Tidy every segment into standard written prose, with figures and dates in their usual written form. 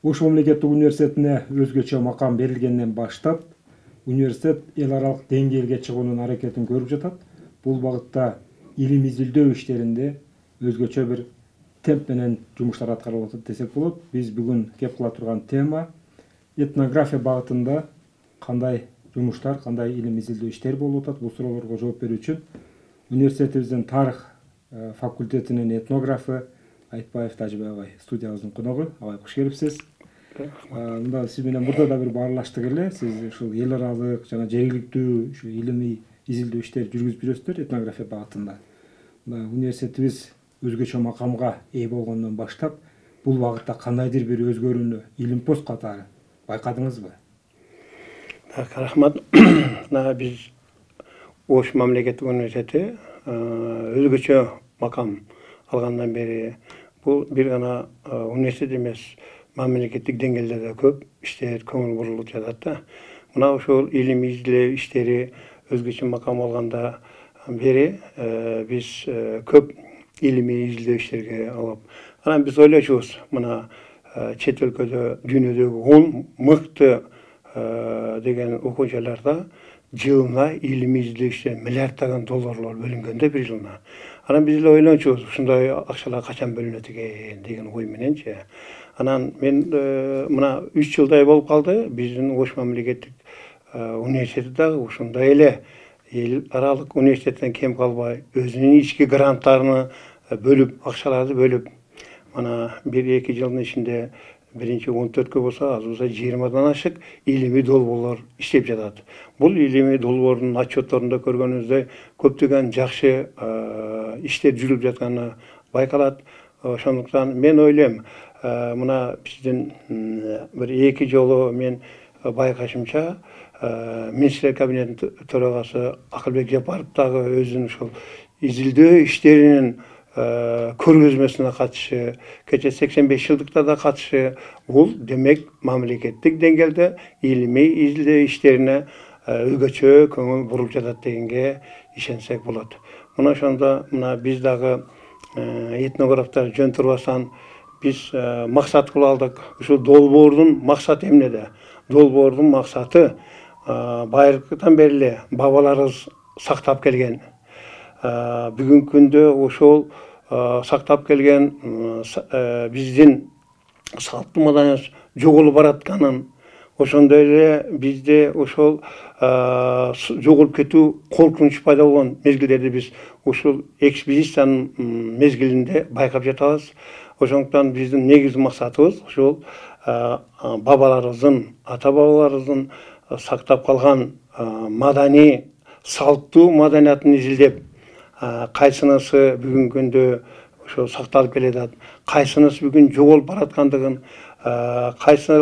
Ош мамлекеттик университетине өзгөчө макам берилгенден баштап университет эл аралык деңгээлге чыгуунун аракетин көрүп жатат. Бул багытта илим изилдөө иштеринде өзгөчө бир темп менен жумуштар аткарылып атат десек болот. Биз бүгүн кеп кыла турган тема этнография багытында кандай жумуштар, кандай илим изилдөө иштер болуп атат. Бул суроолорго жооп берүү үчүн университетибиздин тарых факультетинин этнографы Айтбаев Тажибай агай студиябыздын коногу. Агай куш келипсиз. Мында сиз менен мурда да бир баарлаштык эле. Сиз ушул эл аралык жана жергиликтүү ушу илимий изилдөө иштер жүргүзүп жүрөсүздөр этнография багытында. Мына университетибиз өзгөчө макамга ээ болгондон баштап бул багытта кандайдыр бир өзгөрүүнү илимпоз катары байкадыңызбы? Рахмат. Биз Ош мамлекеттик университети өзгөчө макам алгандан бери бул бир гана университет эмес, мамлекеттик деңгээлде да көп иштер көңүл бурулуп жатат да. Мына ошол илим изилдөө иштери өзгөчө макам алганда бери биз көп илимий изилдөө иштерге алып, анан биз ойлочубуз, мына чет өлкөдө, дүйнөдөгү 10 мыкты деген окуучуларда жылына илимий изилдөө иштер миллиарддаган долларлар бөлүнгөн да бир жылына. Анан биз эле ойлончубуз, ушундай акчалар качан бөлүнөт экен деген ой мененчи. Анан мен мына 3 жылдай болуп калды, биздин Ош мамлекеттик университети дагы ушундай эле эл аралык университеттен кем калбай, өзүнүн ички гранттарын бөлүп, акчаларды бөлүп, мына 1-2 жылдын ичинде биринчи 14кө болсо, аз болсо 20дан ашык илимий долбоорлор иштеп жатат. Бул илимий долбоордун отчетторунда көргөнүбүздөй көптөгөн жакшы иштер жүрүп жатканы байкалат. Ошондуктан мен ойлойм, мына биздин бир 2 жолу мен байкашымча министрлер кабинетинин төрагасы Акылбек Жапаров дагы өзүнүн ушул изилдөө иштеринин көргөзмөсүнө катышы, кече 85 жылдыкта да катышы, бул демек мамлекеттик деңгээлде илимий изилдөө иштерине өзгөчө көңүл буруп жатат дегенге ишенсек болот. Мына ошондо мына биз дагы этнографтар жөн турбастан биз максат кылып алдык. Ушул долбоордун максаты эмнеде? Долбоордун максаты байыркыдан бери эле бабаларыбыз сактап келген. Бүгүнкү күндө ошол сактап келген биздин салттуу маданият жоголуп баратканын, ошондой эле бизде ошол жоголуп кетүү коркунуч пайда болгон мезгилдерди биз ушул экспедициянын мезгилинде байкап жатабыз. Ошондуктан биздин негизги максатыбыз ушул бабаларыбыздын, ата бабаларыбыздын сактап калган маданий, салттуу маданиятын изилдеп, кайсынысы бүгүнкү күндө ошо сакталып келатат, кайсынысы бүгүн жоголуп бараткандыгын, кайсы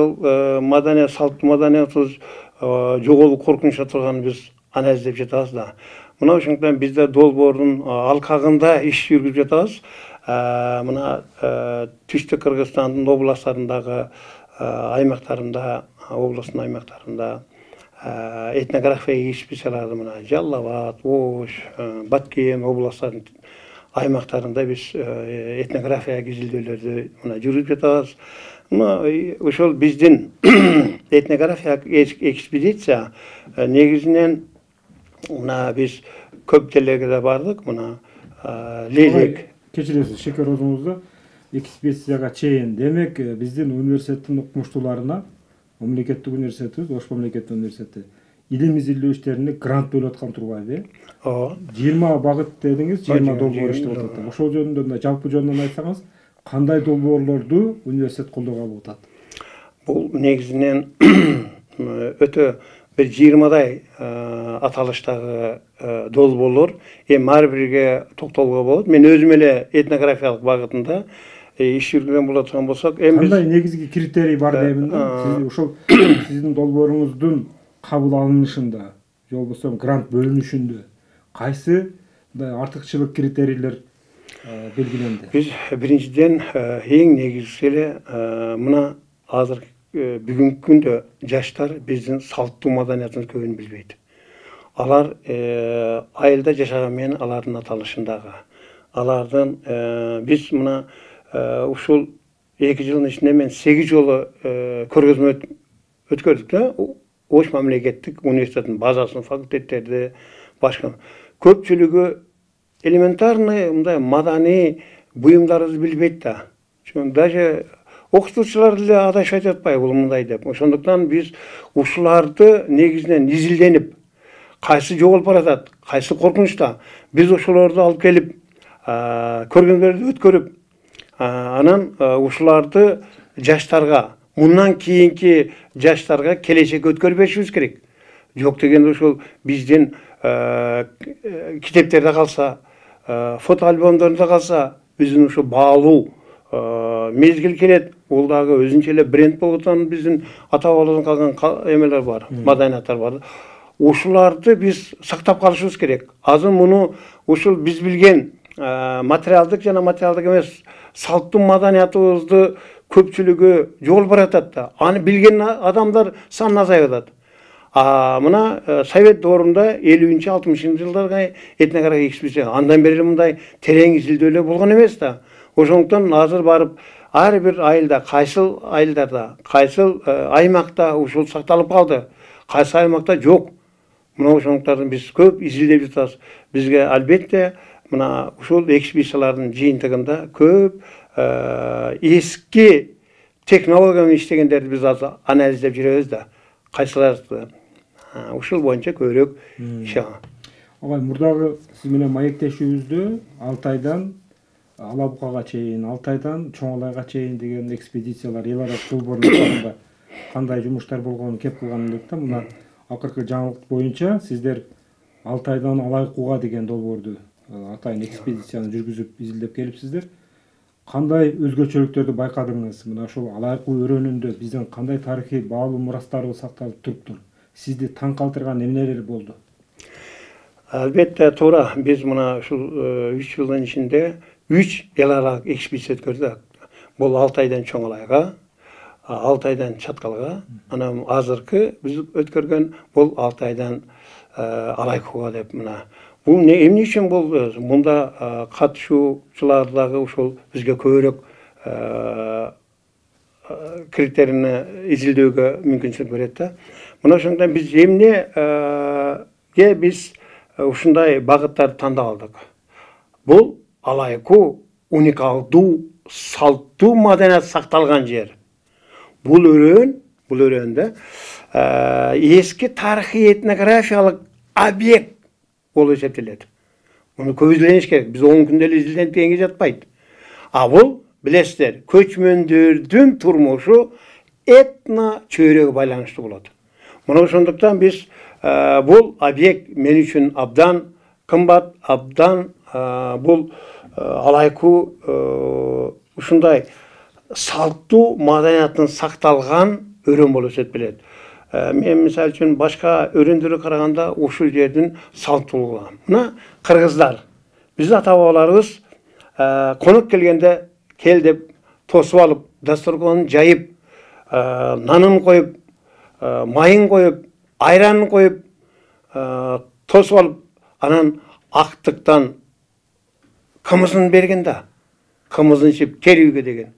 маданият, салттуу маданиятыбыз жоголуп коркунучта турганын биз анализдеп жатабыз да. Мына ошондуктан биз да долбоордун алкагында иш жүргүзүп жатабыз. Мына Түштүк Кыргызстандын областтарындагы аймактарында, областын аймактарында этнография специалисты мына Жалал Абад, Ош, Баткен областтарынын аймактарында биз этнография изилдөөлөрдү мына жүргүзүп жатабыз. Мына ошол биздин этнография экспедиция негизинен мына биз көп жерлерге да бардык. Мына Лелек, кечиресиз, шекер озуңузда экспедицияга чейин, демек биздин университеттин окумуштууларына мамлекеттик университетибиз, Ош мамлекеттик университети илим изилдөө иштерине грант бөлүп аткан турбайбы? Ооба. 20 багыт дедиңиз, 20 долбоор иштеп атат. Ошол жөнүндө да жалпы жөнүндө айтсаңыз, кандай долбоорлорду университет колдоого алып атат? Бул негизинен өтө бир 20дай аталыштагы долбоорлор, ар бирге токтолууга болот. Мен өзүм эле этнографиялык багытында иш жүргүзгөн боло турган болсок, кандай негизги критерий бар деймин да? Сиз ошол сиздин долбооруңуздун кабыл алынышында, же болбосо грант бөлүнүшүндө кайсы артыкчылык критерийлер белгиленди? Биз биринчиден эң негизгиси эле мына азыр бүгүнкү күндө жаштар биздин салттуу маданиятыбызды көбүн билбейт. Алар айылда жашаган менен алардын аталышындагы, алардын биз мына ушул 2 жылдын ичинде мен 8 жолу көргөзмө өткөрдүк да. Ош мамлекеттик университеттин базасын, факультеттерди, башка. Көпчүлүгү элементарный мындай маданий буюмдарыбызды билбейт да. Даже окутуучулар деле адашып атпайбы бул мындай деп. Ошондуктан биз ушуларды негизинен изилденип, кайсы жоголуп баратат, кайсы коркунучта, биз ошолорду алып келип, көргөзмөлөрдү өткөрүп, анан ушуларды жаштарга, мындан кийинки жаштарга келечек өткөрүп беришибиз керек. Жок дегенде ошол биздин китептерде калса, фото альбомдорунда калса, биздин ушу баалуу мезгил келет. Ол дагы өзүнчө эле бренд болуп аткан биздин ата бабалардан калган эмелер бар, маданияттар бар. Ушуларды биз сактап калышыбыз керек. Азыр муну ушул биз билген материалдык жана материалдык эмес салттуу маданиятыбызды көпчүлүгү жоголуп баратат да. Аны билген адамдар саны азайып атат. Мына Совет доорунда 50-60 жылдарга этнография экспедиция андан бери мындай терең изилдөөлөр болгон эмес да. Ошондуктан азыр барып ар бир айылда, кайсыл айылдарда, кайсыл аймакта ушул сакталып калды, кайсы аймакта жок. Мына ошондуктан биз көп изилдеп жатабыз. Бизге албетте мына ушул экспедициялардын жыйынтыгында көп эски технология менен иштегендерди биз азыр анализдеп жүрөбүз да. Кайсыларды ушул боюнча көбүрөөк иш алган. Агай, мурдагы сиз менен маектешүүбүздө Алтайдан Алабукага чейин, Алтайдан Чоңалайга чейин деген экспедициялар эл аралык долбоорлорунда кандай жумуштар болгонун кеп кылган элек да. Мына акыркы жаңылык боюнча сиздер Алтайдан Алайкуга деген долбоорду атайын экспедицияны жүргүзүп изилдеп келипсиздер. Кандай өзгөчөлүктөрдү байкадыңыз? Мына ушул Алайку өрөөнүндө биздин кандай тарыхый баалуу мурастарыбыз сакталып туруптур? Сизди таң калтырган эмнелер болду? Албетте туура. Биз мына ушул 3 жылдын ичинде 3 эл аралык экспедиция өткөрдүк. Бул Алтайдан Чоңалайга, Алтайдан Чаткалга, анан азыркы биз өткөргөн бул Алтайдан Алайкуга деп мына. Бул эмне үчүн бул мында катышуучулар дагы ушул бизге көбүрөөк критерийни изилдөөгө мүмкүнчүлүк берет да. Мына ошондон биз эмнеге биз ушундай багыттарды тандап алдык. Бул Алайку уникалдуу салттуу маданият сакталган жер. Бул өрөөндө эски тарыхый этнографиялык объект болуп эсептелет. Муну көп изилдеш керек. Биз 10 күндө эле изилденип дегенге жатпайт. Бул билесиздер, көчмөндөрдүн турмушу этно чөйрөгө байланыштуу болот. Мына ошондуктан биз бул объект мен үчүн абдан кымбат, абдан бул Алайку ушундай салттуу маданияттын сакталган өрөөн болуп эсептелет. Мен мисалы үчүн башка өрөөндөргө караганда ушул жердин салттуулугу. Мына кыргыздар, биздин ата бабаларыбыз конок келгенде кел деп тосуп алып, дасторконун жайып, нанын коюп, майын коюп, айранын коюп, тосуп алып, анан актыктан кымызын берген да. Кымызын ичип кер үйгө деген.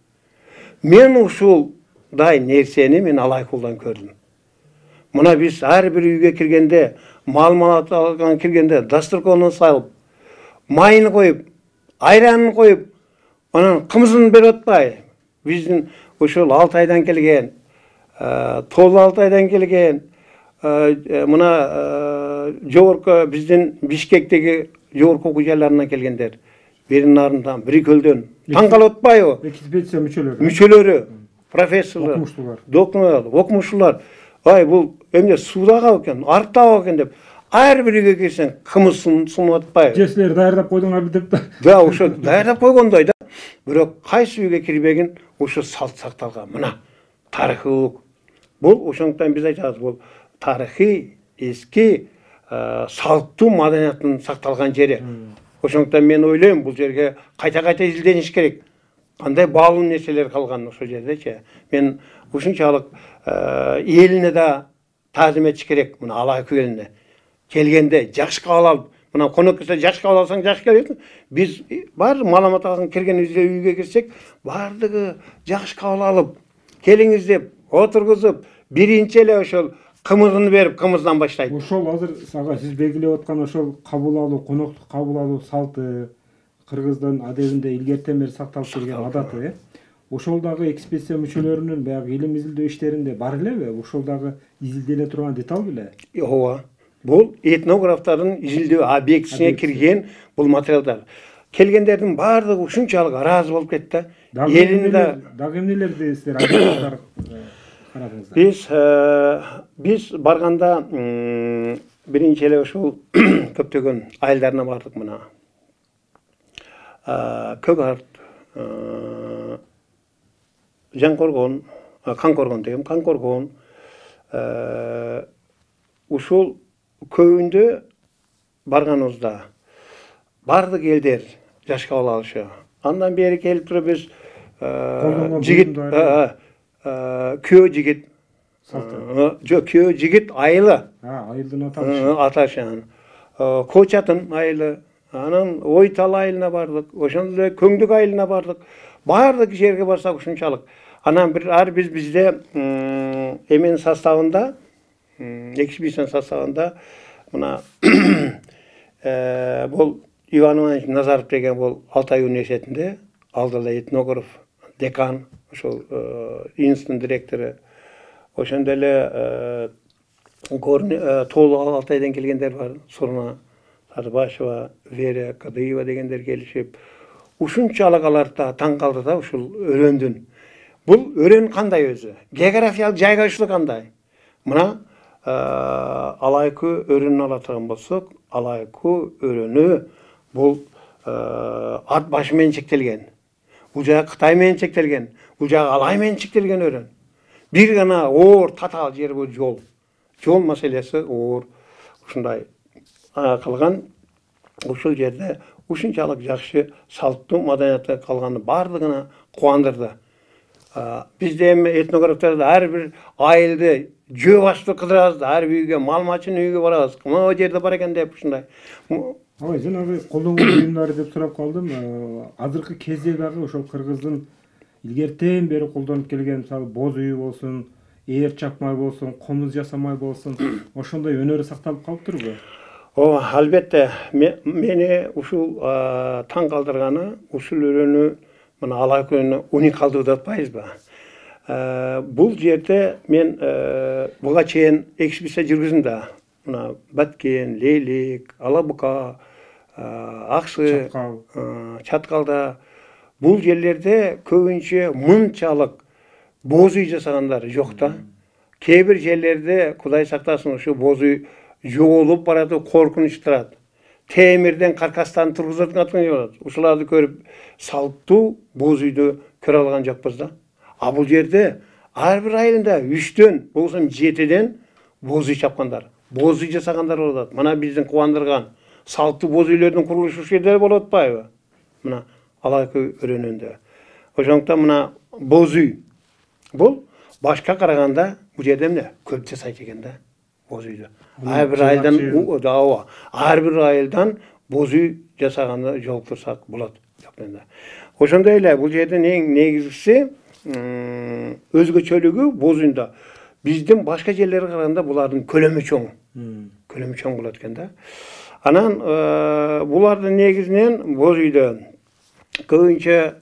Мен ушулдай нерсени мен Алайкулдан көрдүм. Мына биз ар бир үйгө киргенде, мал-малат алган киргенде дасторконун салып, майын коюп, айранын коюп, анан кымызын берип атпайбы? Биздин ушул Алтайдан келген, Тоол Алтайдан келген, мына жогорку биздин Бишкектеги жогорку окуу жайларынан келгендер, биринин нарындан, бири көлдөн таң калып атпайбы? Экспедиция мүчөлөрү, профессорлор, докторлор, окумуштуулар. Бул эмне сууда калып экен, арыкта калып экен деп, ар бир үйгө кирсең кымыз сунуп атпайбы? Же силер даярдап койдуңарбы деп да. Да, ошо даярдап койгондой да. Бирок кайсы үйгө кирбегин ошо салт сакталган. Мына тарыхый. Бул ошондуктан биз айтабыз, бул тарыхый, эски, салттуу маданияттын сакталган жери. Ошондуктан мен ойлойм, бул жерге кайта-кайта изилдениш керек. Кандай баалуу нерселер калган ошол жердечи. Мен ушунчалык элине да таазим этиш керек. Мына Алайку элине келгенде жакшы кабыл алып, Mına konak kese жаш кабыл алсаң жаш келесің. Biz бар маламат алған келгенімізде үйге кірсек, бардығы жаш кабыл алып, келіңіз деп, отырғызып, биринчи эле ошол кымызын берип, кымыздан баштайт. Ошол азыр сага сиз белгилеп аткан ошол кабыл алуу, конокту кабыл алуу салты кыргыздын адебинде илгертен бери сакталып келген адаты, ошол дагы экспедиция мүчөлөрүнүн баягы илим изилдөө иштеринде бар элеби? Ошол дагы изилделе турган деталь беле? Ооба. Бул этнографтардын изилдөө объектисине кирген бул материалдар. Келгендердин баардыгы ушунчалык ыраазы болуп кетти. Элинде дагы эмнелерди силер карадыңыздар? Биз барганда биринчи эле ошол көптөгөн айылдарына бардык мына. Көк арт, Жаңкоргон, Канкоргон дегем, Канкоргон, ушул көбүндө барганыбызда бардык элдер жаш кабыл алышы. Андан бери келип туруп биз жигит, күйөө жигит, күйөө жигит айылы. Айылдын аташы. Аташан. Кочатын айылы. Анан Ойтал айылына бардык, ошондой эле Көңдүк айылына бардык. Бардык жерге барсак ушунчалык. Анан бир бизде эмен составында, экспедиция составында мына бул Иван Иванович Назаров деген бул Алтай университетинде алдыда этнограф, декан, ошол институттун директору. Ошондой эле Тоолу Алтайдан келгендер бар. Сурна Сарбашева, Вера Кадыева дегендер келишип, ушунчалык аларда таң калды да ушул өрөндүн. Бул өрөн кандай өзү? Географиялык жайгашуулук кандай? Мына Алайкы өрөнүн ала турган болсок, Алайкы өрөнү бул ат башы менен чектелген. Бул жагы Кытай менен чектелген. Бул жагы Алай менен чектелген өрөн. Бир гана оор татаал жер бул жол. Жол маселеси оор ушундай кылган. Ушул жерде ушунчалык жакшы салттуу маданияты калганы бардыгына кубандырды. Бизде эми этнографтарда ар бир айылды жөө башты кыдырабыз, ар үйгө малмачын үйгө барабыз. Могу жерде бар экен деп ушундай. Ой, жанагы колдонгон буюмдары деп сурап калдым. Азыркы кезде дагы ошол кыргыздын илгертен бери колдонуп келген, мисалы, боз үй болсун, ээр чапмай болсун, комуз жасамай болсун, ошондой өнөрү сакталып калыптырбы? Ооба, албетте. Мени ушул таң калтырганы, ушул өрөнү мына Алайкыны уникалдуу деп атпайбызбы? Бул жерде мен буга чейин экспедиция жүргүздүм да. Мына Баткен, Лейлик, Алабука, Аксы, Чаткалда бул жерлерде көбүнчө мынчалык боз үй жасагандар жок да. Кээ бир жерлерде Кудай сактасын ушу боз үй жоголуп баратып коркунуч турат. Темирден каркастан тургузат болот. Ушуларды көрүп салттуу боз үйдү көрө алган жокпуз да. А бул жерде ар бир айылында 3төн, болсом 7ден боз үй чапкандар. Боз үй жасагандар болот. Мына биздин кубандырган салттуу боз үйлөрдүн курулушу ушул жерде болуп атпайбы? Мына Алайкы өрөнүндө. Ошондуктан мына боз үй бул башка караганда бул жерде эмне көп жасайт экен да боз үйдү. Ар бир айылдан ар бир айылдан боз үй жасаганды жолуктурсак болот. Ошондой эле бул жердин эң негизгиси өзгөчөлүгү боз үйүндө. Биздин башка жерлерге караганда булардын көлөмү чоң. Көлөмү чоң болот экен да. Анан булардын негизинен боз үйдө көбүнчө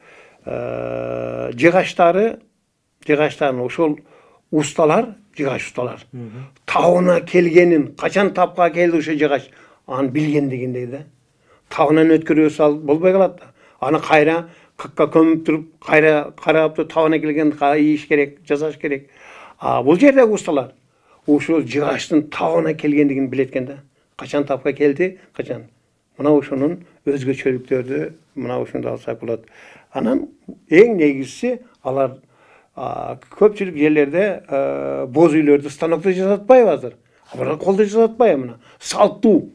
жыгаштарын ошол усталар, жыгач усталар. Табына келгенин, качан тапка келди ошо жыгач, аны билгендигиндей да. Табынан өткөрүп сал болбой калат да. Аны кайра кыкка көмүп туруп, кайра карап туруп табына келгенди ийиш керек, жасаш керек. Бул жердеги усталар ошол жыгачтын табына келгендигин билет экен да. Качан тапка келди, качан. Мына ошонун өзгөчөлүктөрдү мына ошондо алсак болот. Анан эң негизгиси алар көпчүлүк жерлерде боз үйлөрдү станокто жасатпайбы азыр. Алар колдо жасатпайбы мына. Салттуу.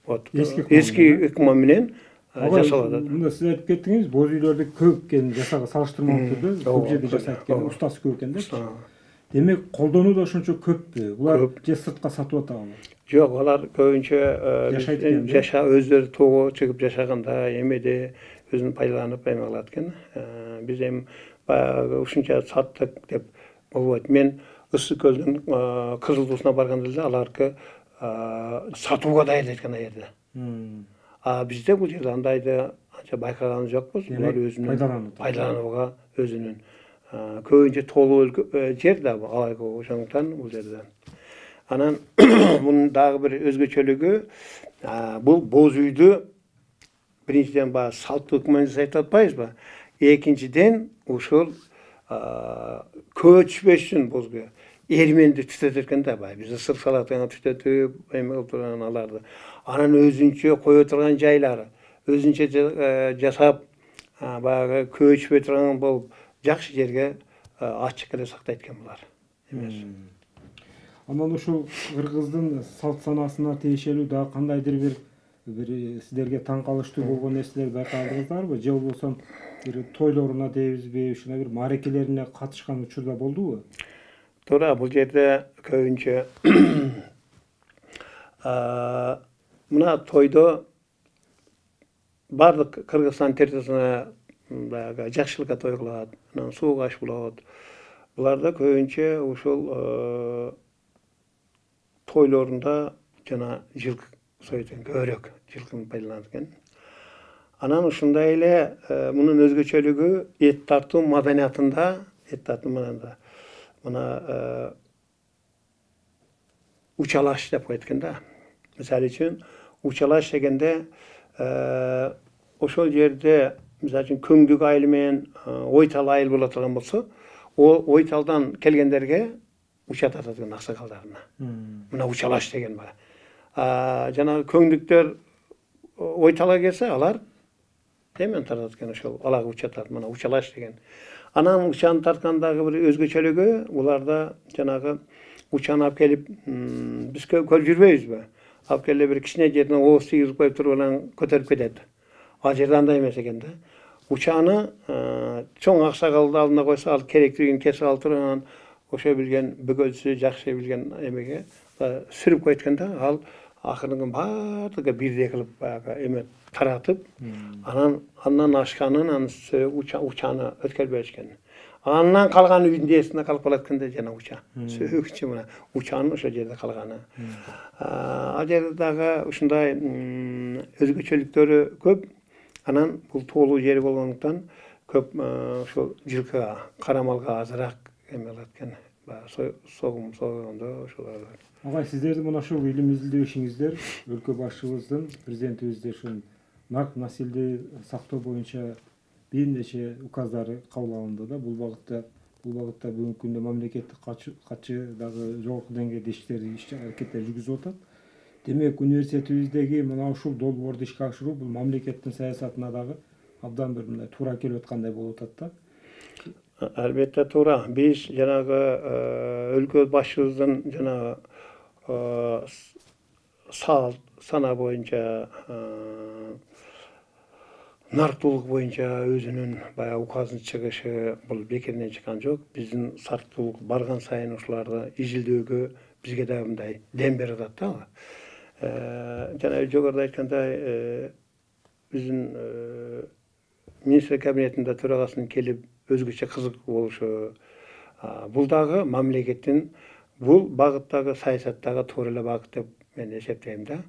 Вот. Эски ыкма менен жасалат. Мында сиз айтып кеттиңиз, боз үйлөрдү көп экен жасага салыштырмалуу түрдө, көп жерде жасайт экен, устасы көп экен да. Демек, колдонуу да ошончо көппү. Булар же сыртка сатып атабы? Yok, olar köpünçe Yaşayt eкен de. özleri togo çıkıp yaşaganda emede özünü paylanıp emelatken. Biz hem bayağı uşunça sattık dep bolot. Men Issıköl'dün Kızıltuğusuna barganda alarkı satууга dayırlaytkan ayerde. Bizde bu yerde andaydı ança baykaganыбыз жокпуз. Булар өзүнүн пайдаланууга өзүнүн көбүнчө толуу жер да алайкы ошондуктан бул жерден. Анан bunun дагы бир өзгөчөлүгү бул боз үйдү биринчиден баягы салттуу менен жасайт атпайбызбы? Экинчиден ушул көчпөш үчүн бозго эрменди түтөтөт экен да баягы. Биз ысыр салатына түтөтүп, эме кылып турган аларды. Анан өзүнчө кое турган жайлары, өзүнчө жасап баягы көчпөй турган болуп жакшы жерге ачык эле сактайт экен булар. Анан ушул кыргыздын салт санасына тиешелүү дагы кандайдыр бир сиздерге таң калыштуу болгон нерселер байкадыңыздарбы? Же болбосо бир тойлоруна дейбизби, ушуна бир маарекелерине катышкан учурда болдубу? Туура, бул жерде көбүнчө мына тойдо бардык Кыргызстан территориясына баягы жакшылыкка той кылат, анан суук аш болот. Буларда көбүнчө ушул тойлорунда жана жылкы соют экен, көбүрөөк жылкыны пайдаланат экен. Анан ушундай эле мунун өзгөчөлүгү эт тартуу маданиятында, мына учалаш деп коет экен да. Мисалы үчүн учалаш дегенде ошол жерде мисалы үчүн көңдүк айыл менен ойтал айыл боло турган болсо, ойталдан келгендерге уча тартат экен аксакалдарына. Мына учалаш деген бар. Жанагы көңдүктөр ойтала келсе, алар темен тартат экен ошол алага уча тартат. Мына учалаш деген. Анан учаны тарткандагы бир өзгөчөлүгү буларда жанагы учаны алып келип биз көрүп жүрбөйбүзбү? Алып келип бир кичине жерден ооз тийгизип коюп туруп анан көтөрүп кетет. Ал жерде андай эмес экен да. Учаны чоң аксакалды алдына койсо, ал керектүүлүгүн кесип алып туруп анан ошо билген бөгөлсү жакшы билген эмеге сүрүп коет экен да. Ал акырын баардыгы бирдей кылып баягы эме таратып, андан ашканын учаны өткөрбөйт экен. Андан калган үйдүн ээсине калып калат экен да жана уча. Сөөгүчү мына учанын ошол жерде калганы. Ал жерде дагы ушундай өзгөчөлүктөрү көп. Анан бул тоолуу жер болгондуктан көп ошол жылкыга, карамалга азыраак эме кылат экен. Согум согондо ошолор. Агай, сиздердин мына ушул илим изилдөө ишиңиздер өлкө башчыбыздын, президентибиздин ушул нарк населди сактоо боюнча бир нече указдары кабыл алынды да. Бул багытта бүгүнкү күндө мамлекеттик катчы дагы жогорку деңгээлде иш-аракеттер жүргүзүп атат. Демек, университетибиздеги мына ушул долбоорду ишке ашыруу бул мамлекеттин саясатына дагы абдан бир мындай туура келип аткандай болуп атат да. Албетте туура. Биз жанагы өлкө башчыбыздын жанагы сана боюнча нарктуулук боюнча өзүнүн баягы указын чыгышы бул бекеринен чыккан жок. Биздин сарттуулук барган сайын ушуларды изилдөөгө бизге да мындай дем берип атат да. Жана жогоруда айткандай биздин министр кабинетинде төрагасынын келип өзгөчө кызык болушу, бул дагы мамлекеттин бул багыттагы саясаттагы туура эле багыт деп мен эсептейм да.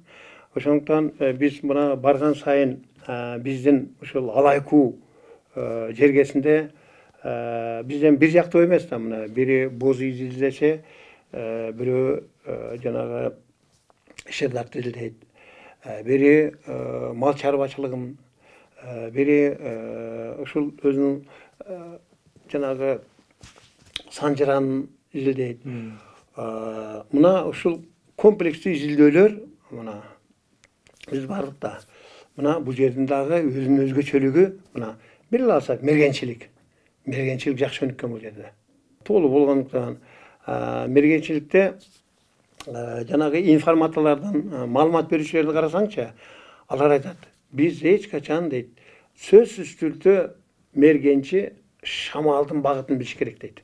Ошондуктан биз мына барган сайын биздин ушул алайкуу жергесинде бизден бир жактуу эмес да. Мына бири боз изилдесе, бирөө жанагы шырдакты изилдейт, бири мал чарбачылыгын, бири ушул өзүнүн жанагы санжыранын изилдейт. Мына ушул комплекстүү изилдөөлөр мына биз бардык да. Мына бул жердин дагы өзүнүн өзгөчөлүгү мына бир эле алсак мергенчилик. Мергенчилик жакшы өнүккөн бул жерде. Тоолуу болгондуктан мергенчиликте жанагы информаторлордун маалымат берүүчүлөрдү карасаңчы, алар айтат, биз эч качан дейт, сөзсүз түрдө мергенчи шамалдын багытын билиш керек дейт.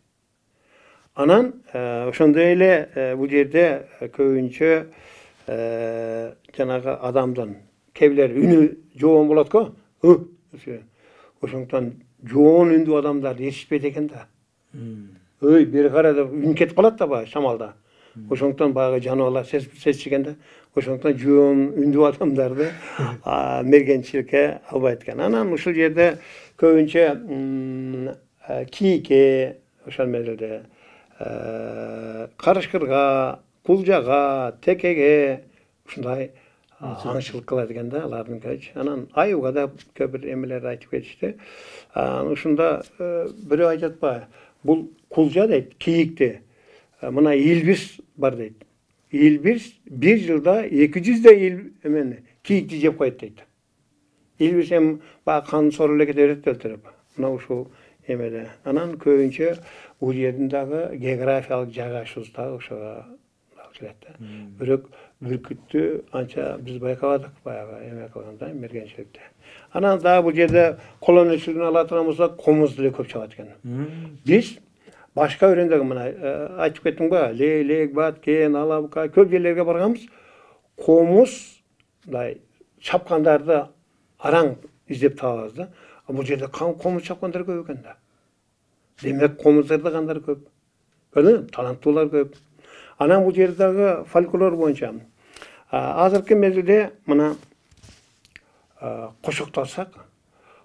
Анан ошондой эле бул жерде көбүнчө Жанагы адамдын кээбилер үнү жоон болот го. Ошондуктан жоон үндүү адамдарды ээрчишпейт экен да. Өй, бери кара деп үн кетип калат да баягы шамалда. Ошондуктан баягы жаныбарлар сезишкен да. Ошондуктан жоон үндүү адамдарды мергенчиликке албайт экен. Анан ушул жерде көбүнчө кийикке, ошол мезгилде карышкырга, кулжага, текеге ушундай аңчылык кылат экен да алардын көчү. Анан аюуга да көп бир эмелерди айтып кетишти. Ушунда бирөө айтат баягы, бул кулжа дейт, кийикти мына илбирс бар дейт. Илбирс bir жылда 200 эмени кийикти жеп коет дейт. Илбирс эми баягы кан сору эле кете берет өлтүрүп. Мына ушул эмеде. Анан көбүнчө бул жердин дагы географиялык жайгашуусу дагы ошого келет да. Бирок бүркүттү анча биз байкабадык баягы эме кылганда мергенчиликте. Анан дагы бул жерде колоночулугун ала турган болсок, комуз деле көп чыгат экен. Биз башка өрөндөгү мына айтып кеттим го, Лейлек, Баткен, Алабука көп жерлерге барганбыз. Комуз мындай чапкандарды араң издеп табабыз да. Бул жерде комуз чапкандар көп экен да. Демек комуздарды кандар көп. Көрдүңбү? Таланттуулар көп. Анан бул жерде дагы фольклор боюнча азыркы мезгилде мына кошокту алсак,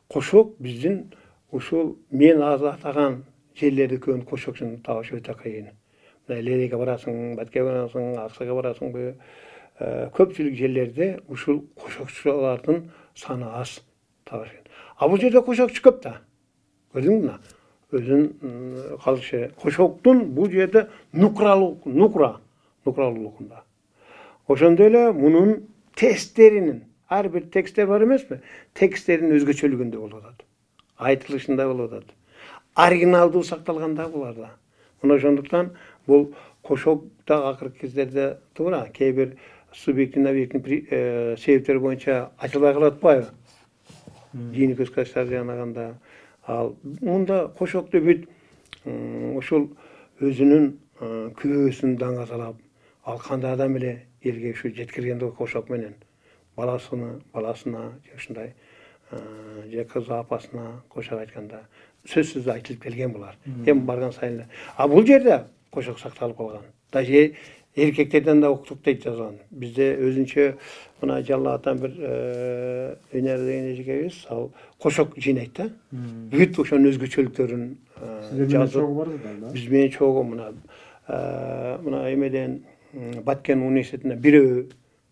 кошок биздин ушул мен азыр атаган жерлерди көбүн кошокчун табыш өтө кыйын. Мына Лейлекке барасың, Баткенге барасың, Аксайга барасың, көпчүлүк жерлерде ушул кошокчулардын саны аз табыш. Бул жерде кошокчу көп да. Көрдүңбү мына? Өзүнүн калышы. Кошоктун бул жерде нукралуулугунда. Ошондой эле мунун тексттеринин, ар бир тексттер бар эмеспи? Тексттеринин өзгөчөлүгүндө болуп атат. Айтылышында болуп атат. Оригиналдуу сакталганда буларда. Мына ошондуктан бул кошокта акыркы кездерде туура кээ бир субъективдин объективдин себептери боюнча ачылбай калып атпайбы? Диний көз караштар жанаганда ал мында кошокту бүт ушул өзүнүн күбөсүн даңгазалап, ал кандай адам эле элге ушу жеткиргенди кошок менен баласына же ушундай же кыз апасына кошок айтканда сөзсүз айтылып келген булар. Эми барган сайын. Бул жерде кошок сакталып калган. Даже эркектерден да уктук дейт жазган. Бизде өзүнчө мына Жалал атан бир өнөр деген эжекебиз, ал кошок жыйнайт да. Бүт ошонун өзгөчөлүктөрүн жазып. Биз менен чогуу мына эмеден Баткен университетине бирөө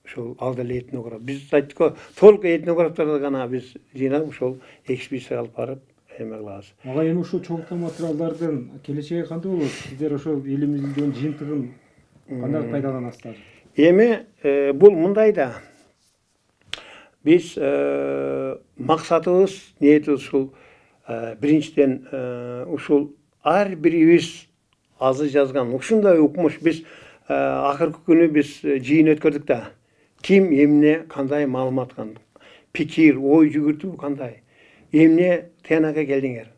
ушул алда эле этнограф. Биз айттык го, толук этнографтарды гана биз жыйнап ушул экспедиция алып барып эме кылабыз. Ага эми ушул чогулткан материалдардын келечеги кандай болот? Сиздер ошол элимиздин жыйынтыгын кандай пайдаланасыздар? Эми бул мындай да. Биз максатыбыз, ниетибиз ушул биринчиден ушул ар бирибиз азыр жазган ушундай укмуш биз акыркы күнү биз жыйын өткөрдүк да. Ким эмне кандай маалымат кандай, пикир, ой жүгүртүү кандай, эмне тыянакка келдиңер,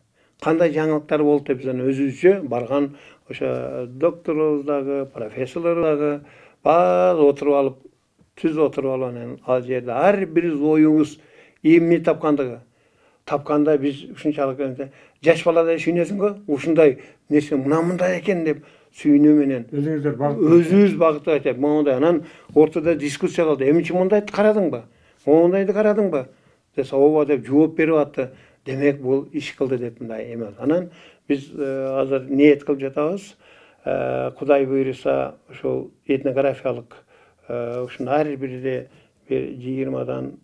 кандай жаңылыктар болду деп биз өзүбүзчө барган ошо докторубуз дагы, профессорлор дагы баары отуруп алып, түз отуруп алып анан ал жерде ар бирибиз оюбуз эмне тапканда биз ушунчалык жаш баладай сүйүнөсүң го, ушундай нерсе мындай экен деп сүйүнүү менен өзүбүз багыттап айтып, моундай анан ортодо дискуссия кылды. Эмчи мындайды карадыңбы? Моундайды карадыңбы? Десе, ооба деп жооп берип атты. Демек бул иш кылды деп мындай эме. Анан биз азыр ниет кылып жатабыз. Кудай буйруса, ошол этнографиялык ушун ар бирде 20дан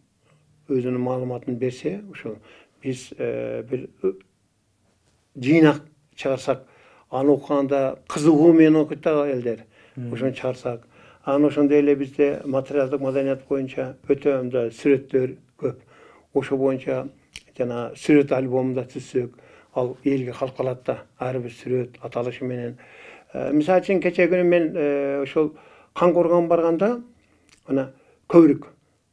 өзүнүн маалыматын берсе, ошол биз бир жыйнак чыгарсак, аны окуганда кызыгуу менен окуйт да элдер. Ошону чыгарсак, анан ошондой эле бизде материалдык маданият боюнча өтө мындай сүрөттөр көп. Ошо боюнча жана сүрөт альбомунда түзсөк, ал элге калып калат да, ар бир сүрөт аталышы менен. Мисалы үчүн кече күнү мен ошол Кангоргонго барганда, ана көбүрүк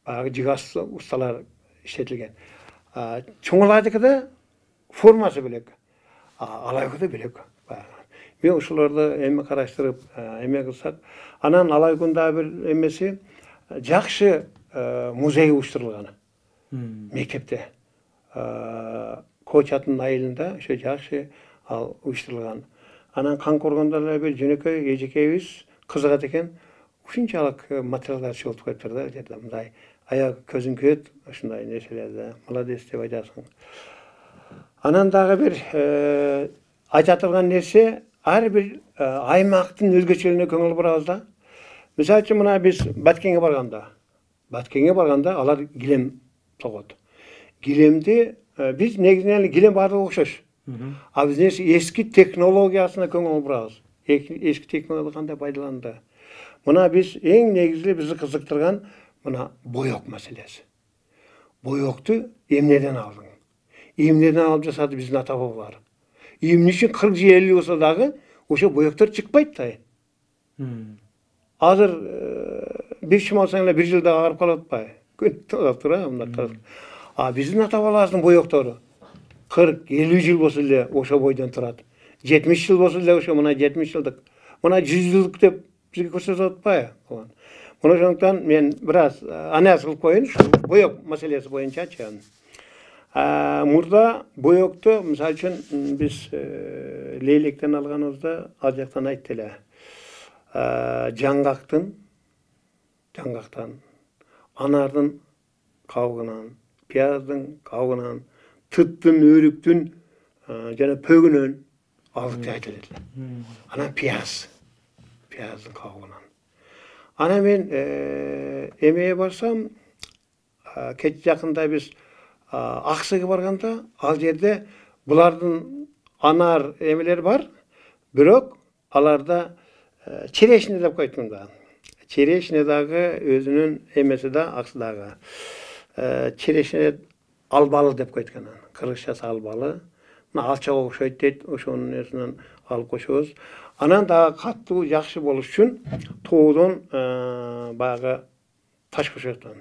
баягы жигас усталар иштетилген. Чоңалайдыкыда формасы белек, алайкыда белек. Мен ошолорду эме караштырып, эме кылсак, анан Алайкунда бир эмеси, жакшы музей уюштурулган мектепте. Koçat'ın ayılında şu jakşı al uюштурулган. Анан Канкоргондо эле бир жөнөкөй эжекебиz кызыгат экен. Ушунчалык материалдар чыгып кетти да, жерде мындай аяк көзүң көт, ушундай нерселерде. Молодец деп айтасың. Анан дагы бир айта турган нерсе, ар бир аймактын өзгөчөлүгүнө көңүл бурабыз да. Мисалы үчүн мына биз Баткенге барганда алар килем тогот. Килемди biz негизинен килем баардыгы окшош. А биз эски технологиясына көңүл бурабыз. Эски технология кандай пайдаланды. Мына биз эң негизги бизди кызыктырган мына боек маселеси. Боекту эмнеден алдың? Эмнеден алып жасады биздин ата бабалар? Эмне үчүн 40 жыл 50 болсо дагы ошо боектор чыкпайт да. Азыр бир шым алсаң эле 1 жылда агарып калып атпайбы? Көтүп тура мындай. А биздин ата бабалардын боектору 40-50 жыл болсо эле ошо бойдон турат. 70 жыл болсо эле ошо мына 70 жылдык. Мына 100 жылдык деп бизге көрсөтүп атпайбы? Мына ошондуктан мен бир аз анализ кылып коеюн ушу боек маселеси боюнчачы. Мурда боекту мисалы үчүн биз лейлектен алганыбызда ал жактан айтты эле. Жаңгактан, анардын кабыгынан, пияздын кабыгынан, тыттын, өрүктүн жана пөгүнөн алдык деп айтылат эле. Анан пияздын кабыгынан. Анан мен эмее барсам, кеч жакында биз Аксыга барганда, ал жерде булардын анар эмелери бар, бирок аларда черешня деп койтун да. Черешня дагы өзүнүн эмеси да Аксыдагы. Черешня албалы деп койткан. Кыргызчасы албалы. Мына алчага окшойт дейт, ошонун нерсинен алып кошобуз. Анан дагы каттуу жакшы болуш үчүн тоодон баягы таш кошоттон.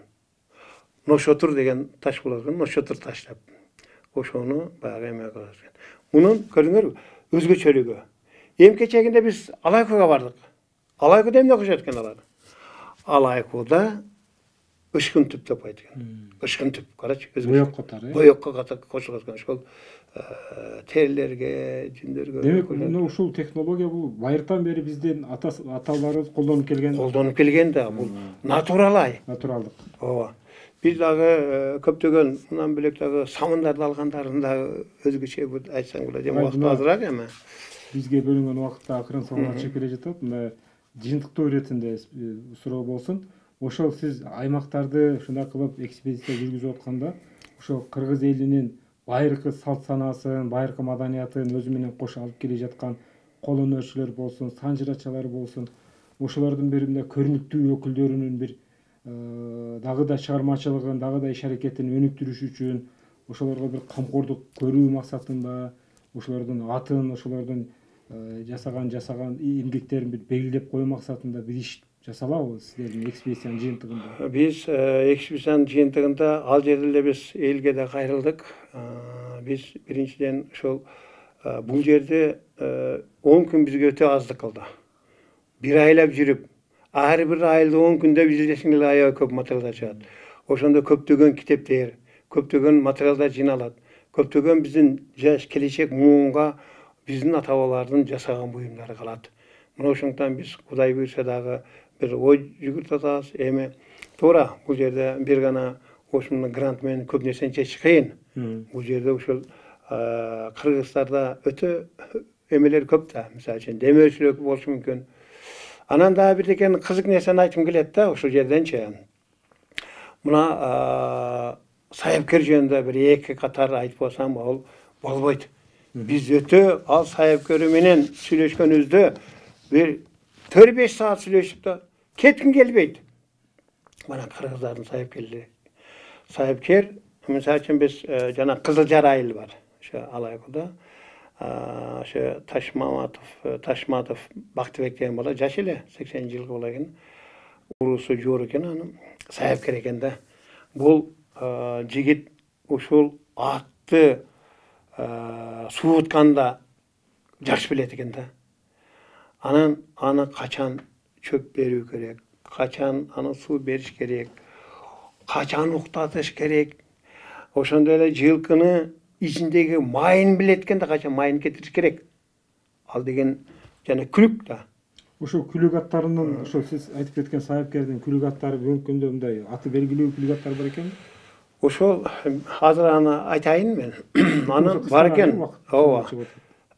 Ношотур деген таш болот экен, ношотур таш деп. Ошону баягы эме кылат экен. Мунун көрүңөр өзгөчөлүгү. Эмкечегинде биз Алайкуга бардык. Алайкуда эмне кошот экен алар? Алайкуда ышкын түп деп коет экен. Ышкын түп, карачы, боек катары. Боекко ката кошулган экен. Ошол терилерге, жүндөргө. Демек, мына ушул технология бул байыртан бери биздин аталарыбыз колдонуп келген. Колдонуп келген да, бул натуралай. Натуралдык. Ооба. Биз дагы көптөгөн мындан белек дагы самындарды алгандарын дагы өзгөчө бул айтсаң болот. Эми убакыт азыраак эми. Бизге бөлүнгөн убакытта акырын соңуна чыгып келе жатат. Мына жыйынтыктоо иретинде суроо болсун. Ошол сиз аймактарды ушундай кылып экспедиция жүргүзүп атканда, ошо кыргыз элинин байыркы салт санасын, байыркы маданиятын өзү менен кошо алып келе жаткан кол өнөрчүлөр болсун, санжырачалар болсун, ошолордун бир мындай көрүнүктүү өкүлдөрүнүн бир дагы да чыгармачылыгын, дагы да иш аракетин өнүктүрүш үчүн ошолорго бир камкордук көрүү максатында ошолордун атын, ошолордун жасаган эмгектерин бир белгилеп коюу максатында бир иш жасалабы сиздердин экспедициянын жыйынтыгында? Биз экспедициянын жыйынтыгында ал жерде эле биз элге да кайрылдык. Биз биринчиден ошол бул жерде 10 күн бизге өтө аздык кылды. Бир айлап жүрүп, ар бир айылда 10 күндө излесең эле аябай көп материалдар чыгат. Ошондо көптөгөн китептер, көптөгөн материалдар жыйналат. Көптөгөн биздин жаш келечек муунга биздин ата бабалардын жасаган буюмдары калат. Мына ошондуктан биз Кудай буйрса дагы бир ой жүгүртүп атабыз. Эми туура бул жерде бир гана ошондой грант менен көп нерсени чечиш кыйын. Бул жерде ошол кыргыздарда өтө эмелер көп да. Мисалы үчүн демөөрчүлүк болушу мүмкүн. Анан дагы бир декен кызык нерсени айткым келет да ошол жерденчи. Мына Сайыпкер жөнүндө бир эки катар айтып койсам ал болбойт. Биз өтө ал Сайыпкер менен сүйлөшкөнүбүздө бир 4-5 саат сүйлөшүп да кетким келбейт. Мына кыргыздардын Сайыпкерлери. Сайыпкер, мисалы үчүн биз жана Кызылжар айыл бар. Ошо Алайкуда. Ошо Ташматов Бактыбек деген бала жаш эле, 80 жылкы бала экен. Уруусу жоор экен анын. Сайыпкер экен да. Бул жигит ушул атты суuтканда жакшы билет экен да. Анан аны качан чөп берүү керек, kaçan anı su beriş gerek, kaçan uktatish gerek. Ошондой эле жылкыны ичиндеги майын билеткенде качан майын кетириш керек. Ал деген жана күлүк да. Ошо күлүк аттарынын ошо сиз айтып кеткен сайыпкердин күлүк аттары бүгүнкү күндө мындай аты белгилүү күлүк аттар бар экен. Ошол азыр аны айтайын мен. Анын бар экен. Ооба.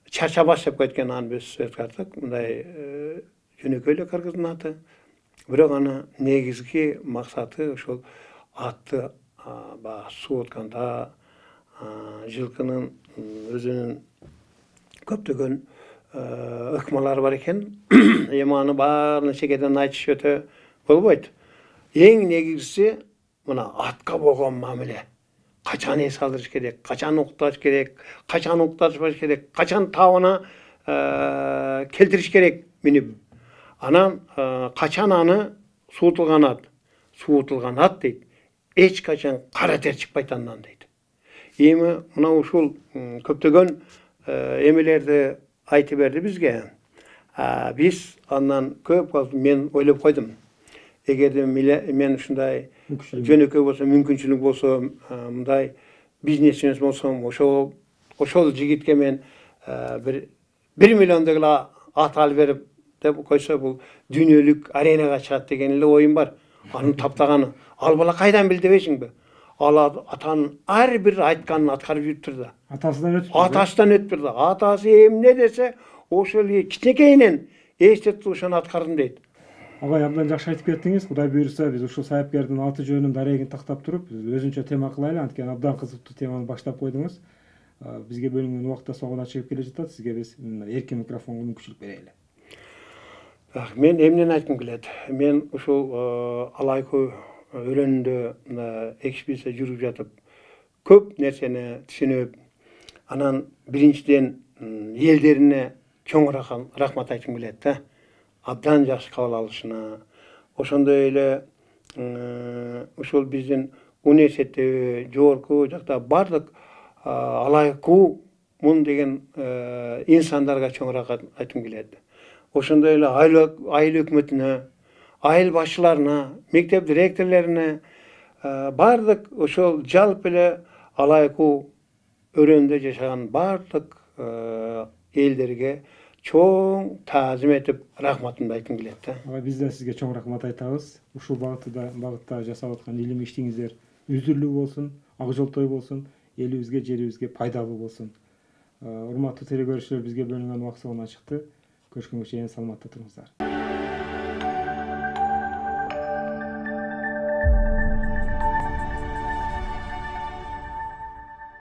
Чарчабаш деп кеткен аны биз өткөрдүк. Мындай жөнөкөй эле кыргыздын аты. Бирок аны негизги максаты ошол атты суу атканда жылкынын өзүнүн көптөгөн ыкмалары бар экен. Эми аны баарын чекеден айтыш өтө болбойт. Эң негизгиси мына атка болгон мамиле. Качан эс алдырыш керек, качан укташ керек, качан укташпаш керек, качан табына келтириш керек минип. Анан качан аны суутулган ат дейт. Эч качан кара тер чыкпайт андан дейт. Эми мына ушул көптөгөн эмелерди айтып берди бизге. Биз андан көп мен ойлоп койдум. Эгерде мен ушундай жөнөкөй болсо, мүмкүнчүлүк болсо, мындай бизнесчү болсом, ошол жигитке мен 1 миллион дегила ат алып берип деп койсо, бул дүйнөлүк аренага чыгат деген эле оюм бар. Аны таптаганы. Ал бала кайдан бил дебейсиңби? Ал атанын ар бир айтканын аткарып жүрүптүр да. Атасынан өтүптүр да. Атасы эмне десе, ошол кичинекейинен эстетип ошону аткардым дейт. Агай, абдан жакшы айтып кеттиңиз. Кудай буйруса, биз ушул сайыпкердин аты жөнүн дарегин тактап туруп, өзүнчө тема кылайлы. Анткени абдан кызыктуу теманы баштап койдуңуз. Бизге бөлүнгөн убакта соңуна чыгып келе жатат. Сизге биз эркин микрофонго мүмкүнчүлүк берели. Мен эмнени айткым келет? Мен ушул алайкы өрөөнүндө экспедиция жүрүп жатып, көп нерсени түшүнүп, анан биринчиден элдерине чоң рахмат айткым келет да. Абдан жакшы кабыл алышына. Ошондой эле ушул биздин университетте жогорку жакта бардык алайкуун деген инсандарга чоң рахмат айткым келет. Ошондой эле айыл өкмөтүнө, айыл башчыларына, мектеп директорлоруна, бардык ошол жалпы эле алайкуу өрөөндө жашаган бардык элдерге чоң таазим этип рахматымды айткым келет да. Биз да сизге чоң рахмат айтабыз. Ушул багытта жасап аткан илим иштиңиздер үзүрлүү болсун, ак жолтой болсун, элибизге, жерибизге пайдалуу болсун. Урматтуу телекөрүүчүлөр, бизге бөлүнгөн убакыт соңуна чыкты. Көрүшкөнгө чейин саламатта туруңуздар.